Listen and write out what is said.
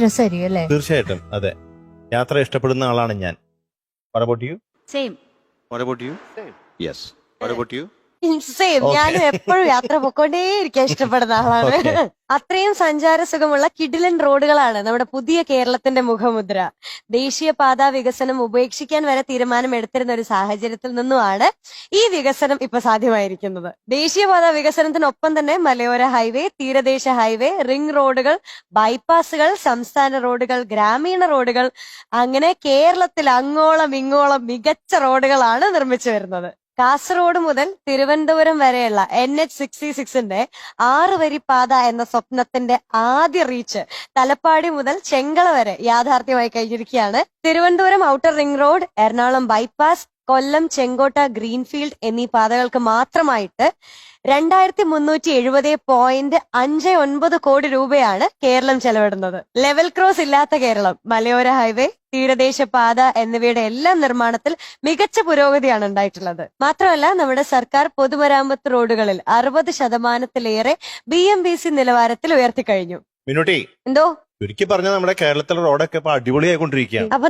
രസമായിരിക്കും അല്ലേ? തീർച്ചയായിട്ടും അതെ. യാത്ര ഇഷ്ടപ്പെടുന്ന ആളാണ് ഞാൻ. What about you? Same What about you? Yes. What about you? Same. Okay. ഞാനും എപ്പോഴും യാത്ര പൊക്കോണ്ടേയിരിക്കാൻ ഇഷ്ടപ്പെടുന്ന ആളാണ്. Okay. അത്രയും സഞ്ചാര സുഖമുള്ള കിടിലൻ റോഡുകളാണ് നമ്മുടെ പുതിയ കേരളത്തിന്റെ മുഖമുദ്ര. ദേശീയപാതാ വികസനം ഉപേക്ഷിക്കാൻ വരെ തീരുമാനം എടുത്തിരുന്ന ഒരു സാഹചര്യത്തിൽ നിന്നുമാണ് ഈ വികസനം ഇപ്പൊ സാധ്യമായിരിക്കുന്നത്. ദേശീയപാതാ വികസനത്തിനൊപ്പം തന്നെ മലയോര ഹൈവേ, തീരദേശ ഹൈവേ, റിംഗ് റോഡുകൾ, ബൈപ്പാസുകൾ, സംസ്ഥാന റോഡുകൾ, ഗ്രാമീണ റോഡുകൾ, അങ്ങനെ കേരളത്തിൽ അങ്ങോളം ഇങ്ങോളം മികച്ച റോഡുകളാണ് നിർമ്മിച്ചു വരുന്നത്. കാസർഗോഡ് മുതൽ തിരുവനന്തപുരം വരെയുള്ള NH-66ന്റെ 6 വരി പാത എന്ന സ്വപ്നത്തിന്റെ ആദ്യ റീച്ച് തലപ്പാടി മുതൽ ചെങ്കള വരെ യാഥാർത്ഥ്യമായി കഴിഞ്ഞിരിക്കുകയാണ്. Thiruvananthapuram outer ring road, Ernakulam bypass, Kollam Chenkottai greenfield എന്നീ പാതകൾക്ക് മാത്രമായിട്ട് 2370.59 കോടി രൂപയാണ് കേരളം ചെലവിടുന്നത്. ലെവൽ ക്രോസ് ഇല്ലാത്ത കേരളം, മലയോര ഹൈവേ, തീരദേശ പാത എന്നിവയുടെ എല്ലാം നിർമ്മാണത്തിൽ മികച്ച പുരോഗതിയാണ് ഉണ്ടായിട്ടുള്ളത്. മാത്രമല്ല നമ്മുടെ സർക്കാർ പൊതുമരാമത്ത് റോഡുകളിൽ 60% BMBC നിലവാരത്തിൽ ഉയർത്തിക്കഴിഞ്ഞു. മിനുട്ടി, എന്തോ ചുരുക്കി പറഞ്ഞ നമ്മുടെ കേരളത്തിലെ റോഡൊക്കെ ഇപ്പൊ അടിപൊളിയായിക്കൊണ്ടിരിക്കുകയാണ്. അപ്പൊ